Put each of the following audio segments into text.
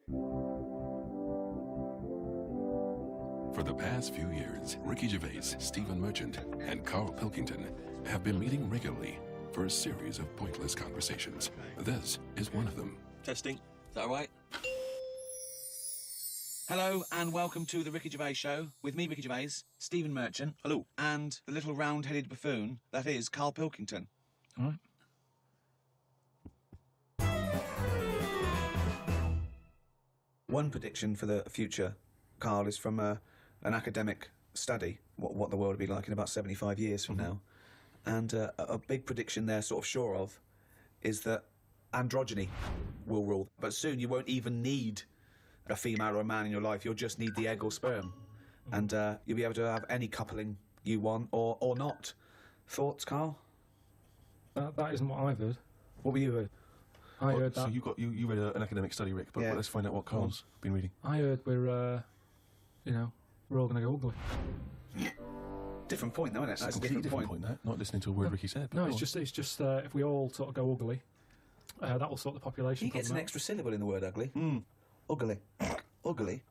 For the past few years, Ricky Gervais, Stivен Merchant, and Karl Pilkington have been meeting regularly for a series of pointless conversations. This is one of them. Testing. Is that all right? Hello and welcome to the Ricky Gervais Show with me, Ricky Gervais, Stiven Merchant. Hello. And the little round-headed buffoon that is Karl Pilkington. All right. One prediction for the future, Karl, is from an academic study, what the world will be like in about 75 years from now. And a big prediction they're sort of sure of is that androgyny will rule. But soon you won't even need a female or a man in your life, you'll just need the egg or sperm. And you'll be able to have any coupling you want or not. Thoughts, Karl? That isn't what I've heard. What were you heard? I heard that. So you read an academic study, Rick, but let's find out what Karl's been reading. I heard we're all going to go ugly. Different point, though, isn't it? That's a completely different point, that. Not listening to a word Ricky said. No, it's just if we all sort of go ugly, that will sort the population. He gets an extra syllable in the word ugly. Ugly. Ugly.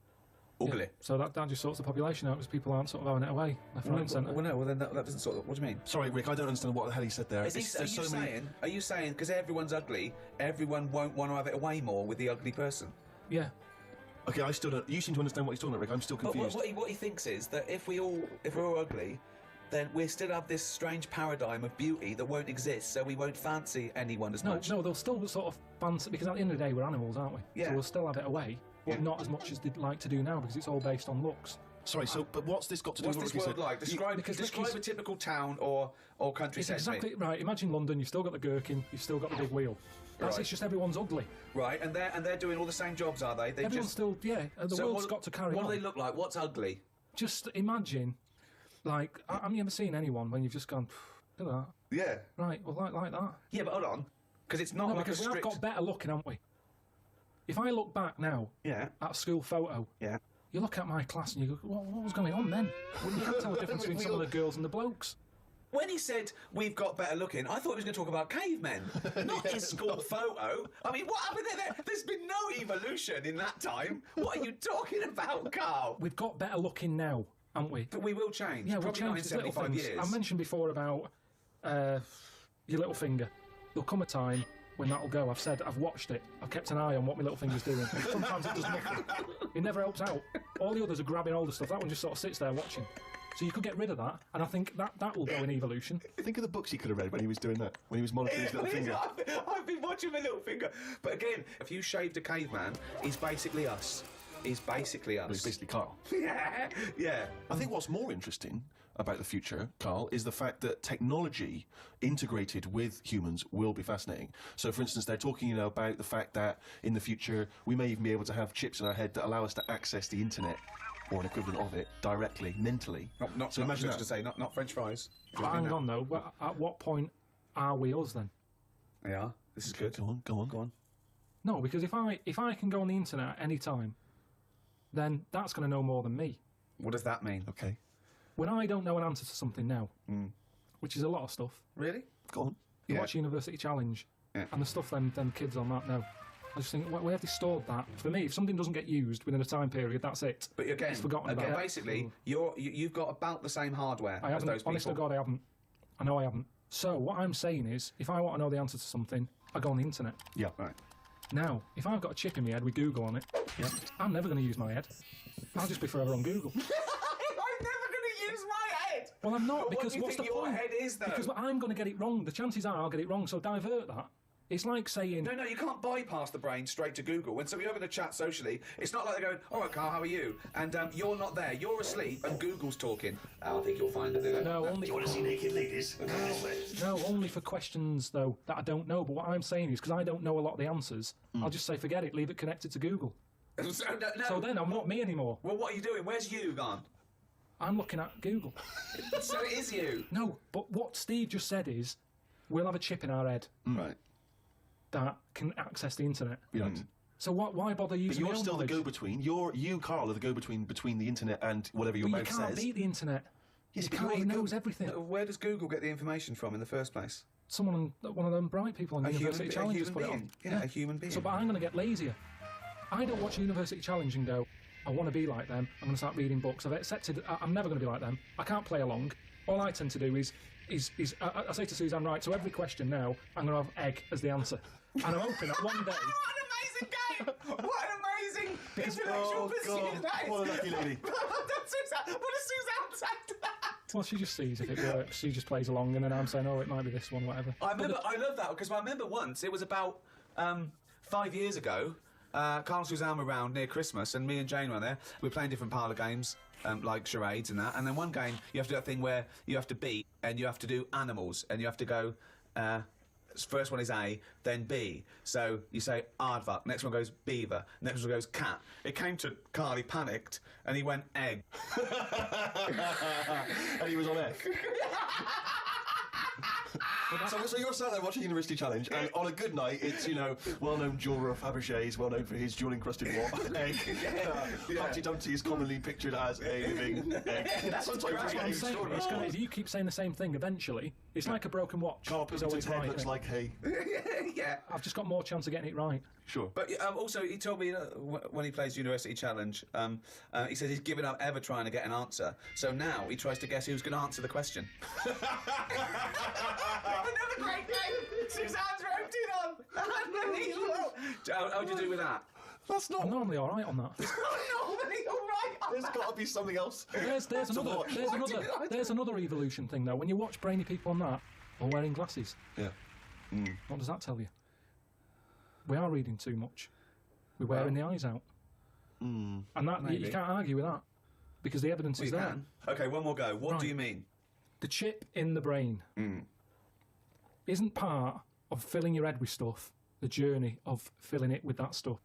Ugly. Yeah, so that just sorts the population out because people aren't sort of having it away left, right and centre. Well, no, then that doesn't sort of... What do you mean? Sorry, Rick, I don't understand what the hell he said there. Are you saying, because everyone's ugly, everyone won't want to have it away more with the ugly person? Yeah. Okay, I still don't... You seem to understand what he's talking about, Rick. I'm still confused. What he thinks is that if we're all ugly, then we still have this strange paradigm of beauty that won't exist, so we won't fancy anyone as much. No, they'll still sort of fancy... Because at the end of the day, we're animals, aren't we? Yeah. So we'll still have it away, but not as much as they'd like to do now, because it's all based on looks. Sorry, but what's this got to do with what What's Ricky this world said? like? Describe a typical town or country It's setting. exactly right. Imagine London, you've still got the gherkin, you've still got the big wheel. It's just everyone's ugly. Right, and they're doing all the same jobs, are they? Everyone's still, the world's got to carry on. What do they look like? What's ugly? Just imagine, like, have you ever seen anyone when you've just gone, look at that? Yeah. Right, well, like that. Yeah, but hold on. Because it's not No, like because a strict... we have got better looking, haven't we? If I look back now at a school photo, you look at my class and you go, what was going on then? Well, you can't tell the difference between some of the girls and the blokes. When he said, we've got better looking, I thought he was going to talk about cavemen, not his school photo. I mean, what happened there? There's been no evolution in that time. What are you talking about, Karl? We've got better looking now, haven't we? But we will change. Yeah, we'll Probably change. not in 75 years. I mentioned before about your little finger. There'll come a time when that'll go. I've watched it. I've kept an eye on what my little finger's doing. Sometimes it does nothing. It never helps out. All the others are grabbing all the stuff. That one just sort of sits there watching. So you could get rid of that, and I think that will go in evolution. Think of the books he could have read when he was doing that, when he was monitoring his little finger. I've been watching my little finger. But again, if you shaved a caveman, he's basically us. He's basically us. He's basically Karl. Yeah. I think what's more interesting about the future, Karl, is the fact that technology integrated with humans will be fascinating. So, for instance, they're talking, about the fact that in the future we may even be able to have chips in our head that allow us to access the internet, or an equivalent of it, directly, mentally. Not French fries. Hang on, though. At what point are we us, then? Yeah, this is good. Go on. No, because if I can go on the internet at any time, then that's going to know more than me. What does that mean? Okay. When I don't know an answer to something now, which is a lot of stuff. Really? Go on. You watch University Challenge, and the stuff them kids on that now. I just think, where have they stored that? For me, if something doesn't get used within a time period, that's it. But again, it's forgotten about. Basically, you've got about the same hardware I as those people. Honest to God, I haven't. I know I haven't. So what I'm saying is, if I want to know the answer to something, I go on the internet. Yeah, right. Now, if I've got a chip in my head with Google on it, I'm never going to use my head. I'll just be forever on Google. I'm never going to use my head! Well, I'm not, because what's the point? Your head is, though? Because I'm going to get it wrong. The chances are I'll get it wrong, so divert that. It's like saying... No, you can't bypass the brain straight to Google. When somebody over the chat socially, it's not like they're going, all right, Karl, how are you? And you're not there. You're asleep, and Google's talking. I think you'll find that. No, only... Do you want to see naked ladies? No, only for questions, though, that I don't know. But what I'm saying is, because I don't know a lot of the answers, I'll just say, forget it, leave it connected to Google. So then I'm not me anymore. Well, what are you doing? Where's you gone? I'm looking at Google. So it is you. No, but what Steve just said is, we'll have a chip in our head. Right. That can access the internet. Yeah. So why bother using? But you're still the go-between. You, Karl, are the go-between between the internet and whatever your mouth says. You can't beat the internet. Yes, He knows everything. Where does Google get the information from in the first place? One of them bright people on the University Challenge put it on. Yeah, a human being. So, but I'm going to get lazier. I don't watch a university challenge and go, I want to be like them, I'm going to start reading books. I've accepted I'm never going to be like them. I can't play along. All I tend to do is I say to Suzanne, right, so every question now, I'm going to have egg as the answer. And I'm hoping that one day... What an amazing game! What an amazing intellectual pursuit that is! What a lucky lady. What does Suzanne say to that? Well, she just sees if it works. She just plays along, and then I'm saying, oh, it might be this one, whatever. I love that, because I remember once, it was about 5 years ago, Carl and Suzanne were around near Christmas, and me and Jane were there. We were playing different parlour games, like charades and that, and then one game, you have to do that thing where you have to beat, and you have to do animals, and you have to go... first one is A, then B. So you say aardvark, next one goes beaver, next one goes cat. It came to Carl, he panicked, and he went egg. And he was on egg. So you're sat there watching University Challenge, and on a good night, it's, you know, well-known jeweller of Fabergé is well-known for his jewel-encrusted what? Egg. Humpty Dumpty is commonly pictured as a living egg. Sometimes That's what I'm saying. If you keep saying the same thing, eventually, it's like a broken watch. Carl It's Pilkington's always head right, looks isn't it? like hay. Yeah. I've just got more chance of getting it right. Sure. But also, he told me when he plays University Challenge, he says he's given up ever trying to get an answer. So now he tries to guess who's going to answer the question. Another great game! Suzanne's roped in on! Unbelievable! How'd you do with that? That's not... I'm normally all right on that. Normally all right on There's got to be something else. There's another evolution thing though. When you watch brainy people on that, or wearing glasses, Yeah. what does that tell you? We are reading too much. We're wearing the eyes out. And that you can't argue with that because the evidence is there. Okay, one more go. What do Right. you mean? The chip in the brain isn't part of filling your head with stuff. The journey of filling it with that stuff.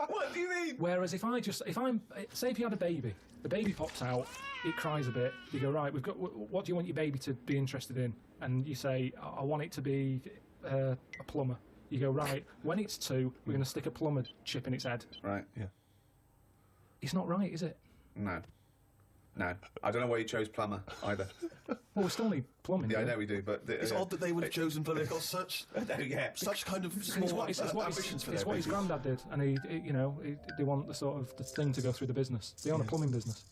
What do you mean? Whereas if you had a baby, the baby pops out, it cries a bit. You go, right, what do you want your baby to be interested in? And you say, I want it to be a plumber. You go, right, when it's 2, we're going to stick a plumber chip in its head. Right. Yeah. It's not right, is it? No. I don't know why you chose plumber either. Well, we still need plumbing. Yeah, I don't we? know we do, but... It's odd that they would have chosen plumber. They've got such kind of small ambitions for It's their what his babies. granddad did, and they want the thing to go through the business. They own a plumbing business.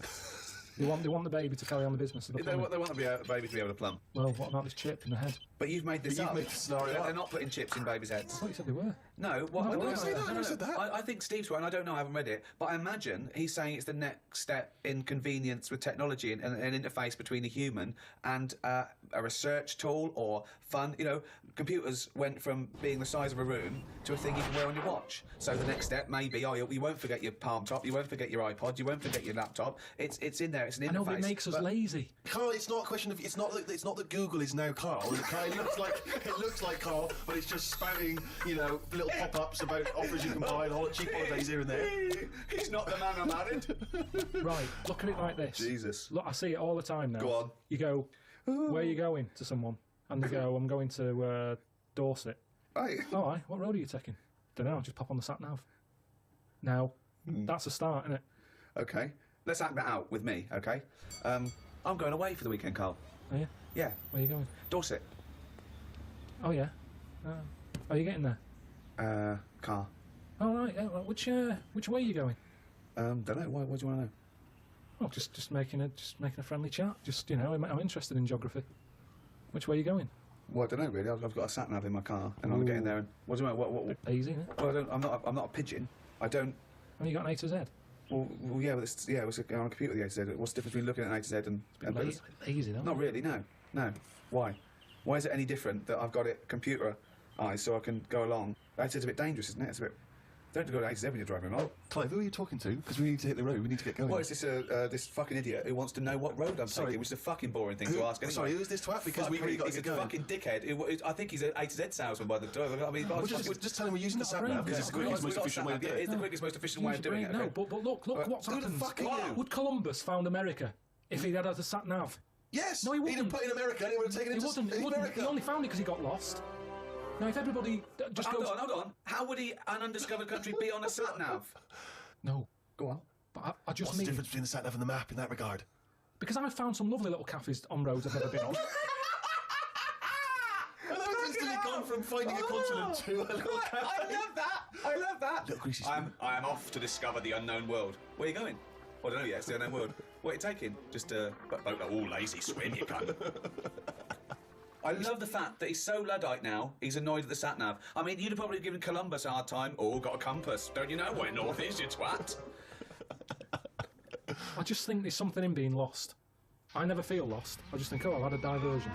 They want the baby to carry on the business of the They plumbing. want the baby to be able to plumb. Well, what about this chip in the head? But you've made this But you've up. made the scenario up. They're not putting chips in babies' heads. I thought you said they were. No, No, I didn't say that. I never said that. I think Steve's right, and I don't know, I haven't read it, but I imagine he's saying it's the next step in convenience with technology and an interface between a human and a research tool or fun. You know, computers went from being the size of a room to a thing you can wear on your watch. So the next step may be, you won't forget your palm top, you won't forget your iPod, you won't forget your laptop. It's in there, it's an interface. I know, but it makes us lazy. Carl, it's not a question of it's not that Google is now Carl. It looks like Carl, but it's just spouting, little pop-ups about offers you can buy and cheap holidays here and there. He's not the man I married. Right, look at it like this. Jesus. Look, I see it all the time now. Go on. You go, where are you going to someone? And they go, I'm going to Dorset. Right. All right, what road are you taking? Don't know, just pop on the sat-nav. Now, that's a start, isn't it? Okay. Let's act that out with me, okay? I'm going away for the weekend, Carl. Are you? Yeah. Where are you going? Dorset. Oh, yeah. Are you getting there? Car. All right, yeah, well, which way are you going? Don't know. Why do you want to know? Oh, just making a friendly chat. Just, I'm interested in geography. Which way are you going? Well, I don't know really. I've got a sat nav in my car, and I'm getting there. And what do you want? What? Easy, isn't it? Well, I'm not a pigeon. I don't. Have you got an A to Z? Well, yeah. It's on a computer. The A to Z. What's the difference between looking at an A to Z and? It's easy, though. Not really. No. Why? Why is it any different that I've got it computer eyes so I can go along? A to Z is a bit dangerous, isn't it? It's a bit. Don't go to A to Z when you're driving along. Clive, who are you talking to? Because we need to hit the road. We need to get going. What is this? This fucking idiot who wants to know what road I'm taking, which is a fucking boring thing to ask. Anyway. Sorry, who's this twat? Because we really got to He's get a going. fucking dickhead. I think he's an A to Z salesman by the door. I mean, We'll just tell him we're using the sat nav because it's the quickest, most efficient way of doing It's it. the quickest, most efficient way of doing it. No, Okay. but look what's who the happened. fuck are you? Would Columbus found America if he'd had a sat nav? Yes! No, he He'd wouldn't. have put in America and he would have taken He it wouldn't. to He America. only found it because he got lost. Now, if everybody just goes... Hold on. How would an undiscovered country be on a sat nav? No, Go on. but I just What's the mean... difference between the sat nav and the map in that regard? Because I've found some lovely little cafes on roads I've never been on. instantly gone from finding a continent to a little cafe. I love that. Little greasy I am off to discover the unknown world. Where are you going? Well, I don't know yet. It's the unknown world. What are you taking? Just lazy swim, you cunt. I love the fact that he's so Luddite now, he's annoyed at the sat-nav. I mean, you'd have probably given Columbus a hard time. Oh, got a compass. Don't you know where north is, you twat? I just think there's something in being lost. I never feel lost. I just think, oh, I've had a diversion.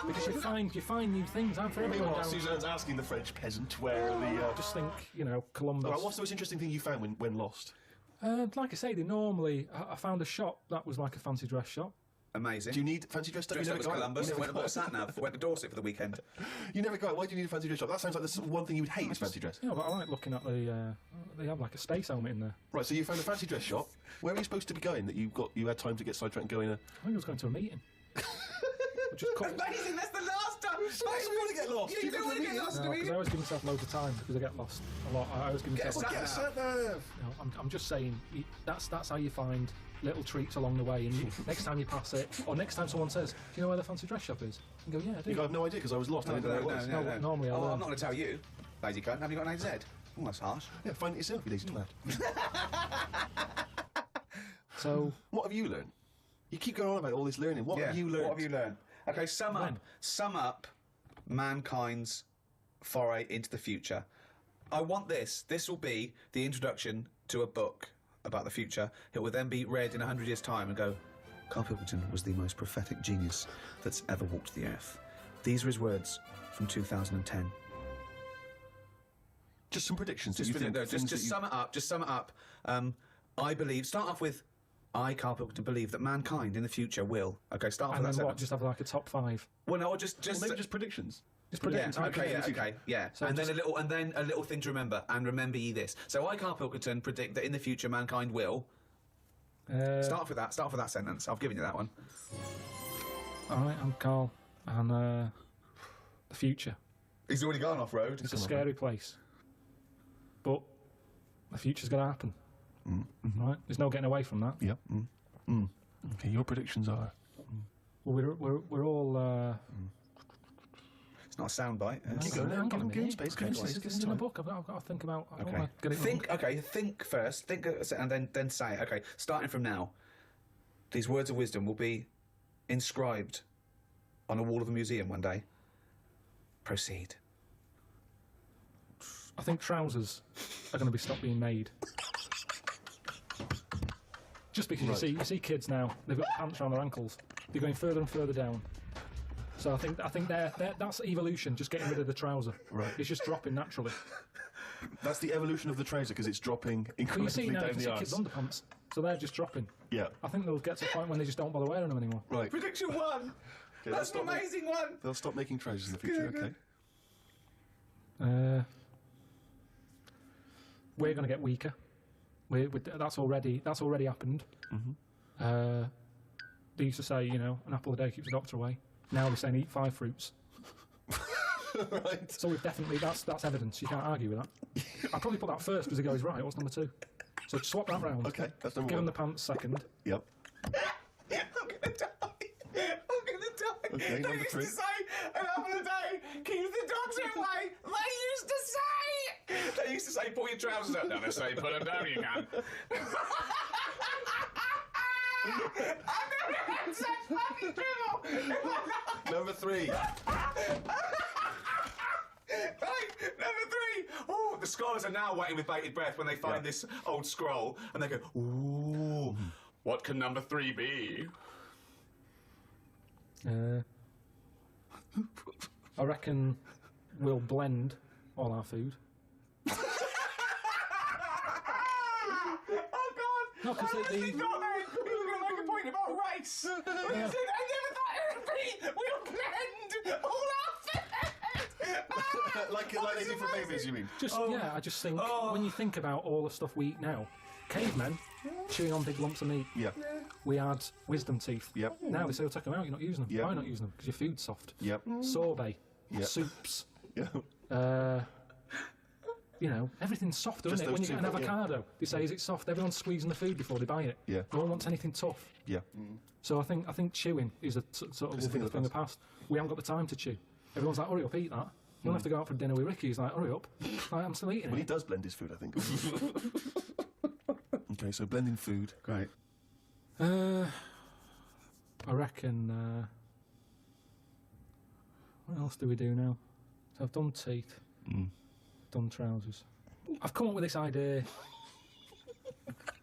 Because you find new things. I'm forever going Meanwhile, down. Suzanne's asking the French peasant where the... I just think, Columbus. All right, what's the most interesting thing you found when lost? Like I say, I found a shop that was like a fancy dress shop. Amazing. Do you need fancy dress stuff? Dressed You up as never go out. Columbus, You never went and go bought a out. sat-nav, went to Dorset for the weekend. You never go out. Why do you need a fancy dress shop? That sounds like the one thing you would hate is fancy dress. Yeah, but I like looking at they have like a space helmet in there. Right, so you found a fancy dress shop. Where are you supposed to be going that you had time to get sidetracked and go in a... I think I was going to a meeting. Amazing, that's the last time! You want to get lost. You don't want to get lost, do Because I you? always give myself loads of time because I get lost a lot. I always give myself... Get a Get a sat-nav. I'm just saying, that's how you find little treats along the way. And next time you pass it, or next time someone says, "Do you know where the fancy dress shop is?" You go, "Yeah, I do." You have no idea because I was lost. I didn't know where it was. No, normally I Oh, learn. I'm not going to tell you. Lazy cunt, have you got an AZ? Oh, that's harsh. Yeah, find it yourself, you lazy twat. So What have you learned? You keep going on about all this learning. What have you learned? What have you learned? Okay, sum up mankind's foray into the future. I want this. This will be the introduction to a book about the future. It will then be read in 100 years' time and go, Karl Pilkington was the most prophetic genius that's ever walked the earth. These are his words from 2010. Just some predictions. Just sum it up. Just sum it up. I believe. Start off with, I, Karl Pilkington, believe that mankind in the future will. Okay, start off and with then that what? sentence. Just have like a top 5. Well, no, or just Maybe just predictions. Just predict. Yeah. So and then a little thing to remember. And remember ye this. So I, Karl Pilkington, predict that in the future mankind will. Start off with that. Start off with that sentence. I've given you that one. All right, I'm Carl, and the future. He's already gone off road. It's a scary place, but the future's going to happen. Right? There's no getting away from that. Yep. Okay, your predictions are... Well, we're all. It's not a soundbite. Keep going. Hang on a Give him minute. space. It's in the book. I've got to think about. I don't Okay. wanna get it wrong. Think first. Think, and then say it. Okay, starting from now. These words of wisdom will be inscribed on a wall of a museum one day. Proceed. I think trousers are going to be stopped being made. Just because you see kids now, they've got pants around their ankles. They're going further and further down. So I think that's evolution. Just getting rid of the trouser. Right. It's just dropping naturally. That's the evolution of the trouser because it's dropping But you see incrementally now, down you the see arse. kids' underpants, so they're just dropping. Yeah. I think they'll get to a point when they just don't bother wearing them anymore. Right. Prediction 1. Okay, That's an amazing one. They'll stop making trousers in the future. Good. Okay. We're going to get weaker. That's already happened. They used to say, an apple a day keeps the doctor away. Now they're saying eat 5 fruits. Right. So we've definitely that's evidence. You can't argue with that. I'd probably put that first because it goes right. What's number 2? So swap that round. Okay, that's number Give 1. them the pants second. Yep. I'm gonna die. Okay, They number used 3. to say an apple a day keeps the doctor away. They used to say pull your trousers up. No, they say put them down. You can. I've never had such fucking dribble. Number 3. Right, number 3. Oh, the scholars are now waiting with bated breath when they find this old scroll and they go, ooh, what can number 3 be? I reckon we'll blend all our food. Oh, God. No, 'cause I they- actually got it. He was going to make a point about race. But he said, I never thought it would be, we'll blend all our food. like they do for babies, you mean? I just think when you think about all the stuff we eat now, cavemen chewing on big lumps of meat. Yeah. We had wisdom teeth. Yep. Now they say, take them out, you're not using them. Yep. Why not using them? Because your food's soft. Yep. Sorbet. Yep. Soups. Yeah. Everything's soft, isn't Just it? When you those get an two, yeah. avocado, they say, is it soft? Everyone's squeezing the food before they buy it. Yeah. No one wants anything tough. Yeah. So I think chewing is a sort of It's a thing thing of the past. We haven't got the time to chew. Everyone's like, hurry up, eat that. You don't have to go out for dinner with Ricky. He's like, hurry up. Like, I'm still eating Well, he it. does blend his food, I think. Okay, so blending food. Great. I reckon... what else do we do now? So I've done teeth. Done trousers. I've come up with this idea.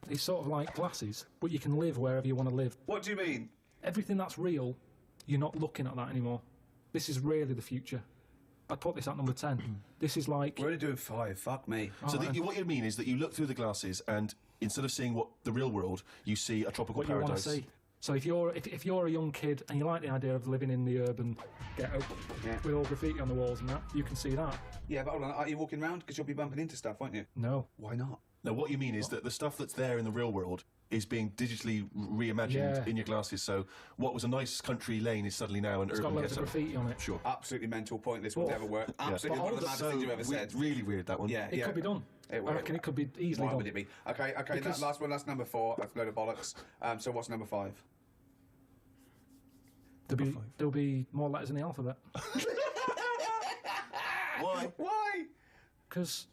It's sort of like glasses, but you can live wherever you want to live. What do you mean? Everything that's real, you're not looking at that anymore. This is really the future. I'd put this at number 10. This is like... We're only doing 5. Fuck me. So what you mean is that you look through the glasses and instead of seeing what the real world, you see a tropical what you want paradise. to see. So if you're a young kid and you like the idea of living in the urban ghetto with all graffiti on the walls and that, you can see that. Yeah, but hold on. Are you walking around? Because you'll be bumping into stuff, won't you? No. Why not? No, what you mean is that the stuff that's there in the real world is being digitally reimagined in your glasses. So what was a nice country lane is suddenly now an It's urban got loads ghetto. of graffiti on it. Sure. Absolutely mental, pointless, will never work. Absolutely But one of the maddest things you've ever said. Really weird, that one. Yeah, It could be done. I reckon it could be easily Why done. would it be? Okay, Because- that last one, that's number 4. That's a load of bollocks. So what's number 5? There'll be more letters in the alphabet. Why? Why? Because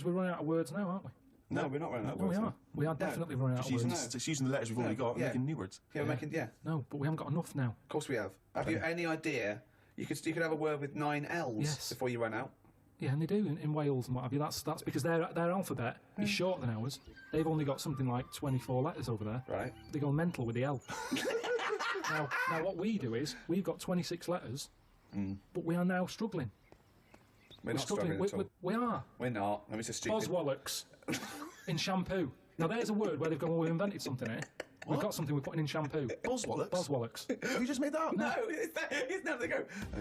we're running out of words now, aren't we? No, we're not running out of No, words. we are. We are definitely running out of words. Just using the letters we've already got and Yeah. making new words. Yeah, we're making, No, but we haven't got enough now. Of course we have. Have you any idea? You could have a word with 9 L's Yes. before you run out. Yeah, and they do in Wales and what have you. That's because their alphabet is shorter than ours. They've only got something like 24 letters over there. Right. They go mental with the L. now, what we do is we've got 26 letters, but we are now struggling. We're not struggling at all. We are. We're not. I mean, it's a stupid... Boswallocks in shampoo. Now there's a word where they've gone, well, we invented something here. We've got something we're putting in shampoo. Boswallocks? Boswallocks. Have you just made that up? No, it's now they go, I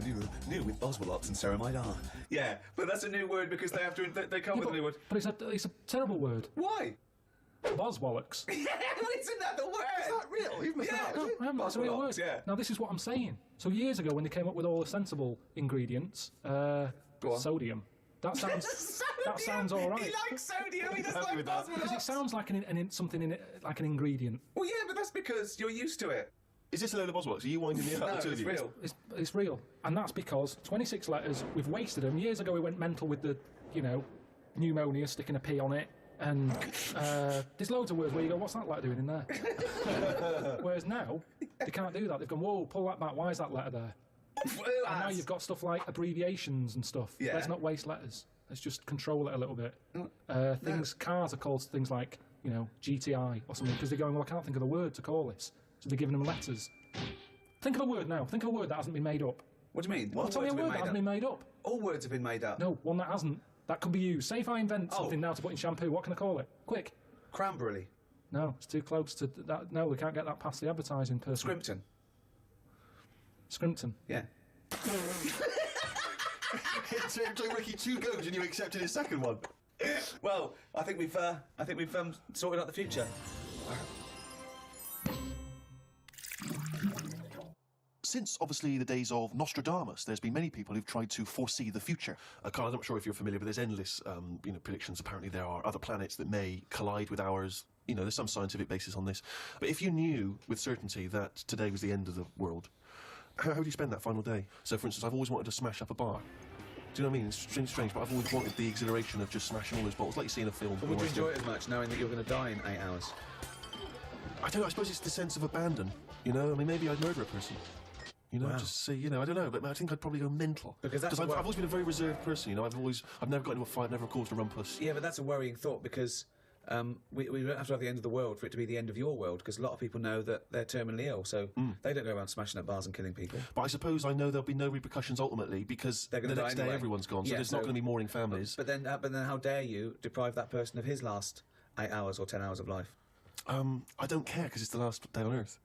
knew with Boswellops and ceramide R. Yeah, but that's a new word because they have to, they come with a new word. But it's a terrible word. Why? Boswallocks. Yeah, isn't that the word? Is that real? You've made that up. I haven't, that's a real word. Boswellops, yeah. Now this is what I'm saying. So years ago when they came up with all the sensible ingredients, on. sodium. That sounds all right. He likes sodium, he doesn't Happy like with that. Because it Boswellops. sounds like something in it, like an ingredient. Well, yeah, but that's because you're used to it. Is this a load of Boswellocks? Are you winding me up? No, the two of it's you? real. It's real, and that's because 26 letters. We've wasted them. Years ago, we went mental with the, pneumonia, sticking a P on it, and there's loads of words where you go, "What's that letter doing in there?" Whereas now, they can't do that. They've gone, "Whoa, pull that back. Why is that letter there?" And now you've got stuff like abbreviations and stuff. Yeah. Let's not waste letters. Let's just control it a little bit. Cars are called things like, GTI or something, because they're going, well, I can't think of the word to call this. So they're giving them letters. Think of a word now. Think of a word that hasn't been made up. What do you mean? Tell me a word that hasn't been made up. All words have been made up. No, one that hasn't. That could be used. Say if I invent something now to put in shampoo, what can I call it? Quick. Cranberry. No, it's too close to that. No, we can't get that past the advertising person. Scrimpton. Scrimpton. Yeah. It took Ricky 2 goes and you accepted his second one. Well, I think we've sorted out the future. Since, obviously, the days of Nostradamus, there's been many people who've tried to foresee the future. Carl, I'm not sure if you're familiar, but there's endless predictions. Apparently there are other planets that may collide with ours. There's some scientific basis on this. But if you knew with certainty that today was the end of the world, how do you spend that final day? So, for instance, I've always wanted to smash up a bar. Do you know what I mean? It's strange, but I've always wanted the exhilaration of just smashing all those bottles, like you see in a film. But would you enjoy it as much, knowing that you're going to die in 8 hours? I don't know, I suppose it's the sense of abandon, I mean, maybe I'd murder a person. Just say, I don't know, but I think I'd probably go mental. Because I've always been a very reserved person, I've never got into a fight, never caused a rumpus. Yeah, but that's a worrying thought because we don't have to have the end of the world for it to be the end of your world, because a lot of people know that they're terminally ill, so they don't go around smashing up bars and killing people. But I suppose I know there'll be no repercussions ultimately, because the next day everyone's gone, so there's not going to be mourning families. But then how dare you deprive that person of his last 8 hours or 10 hours of life? I don't care, because it's the last day on Earth.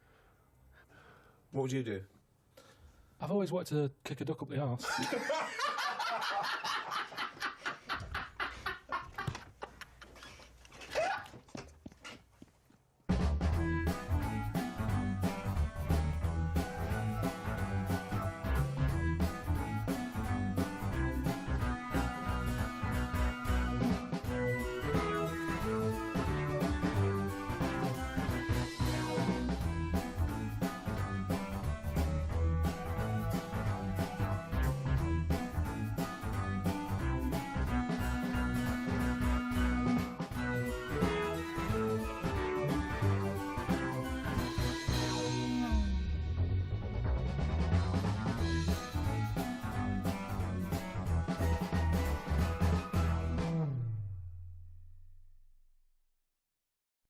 What would you do? I've always wanted to kick a duck up the arse.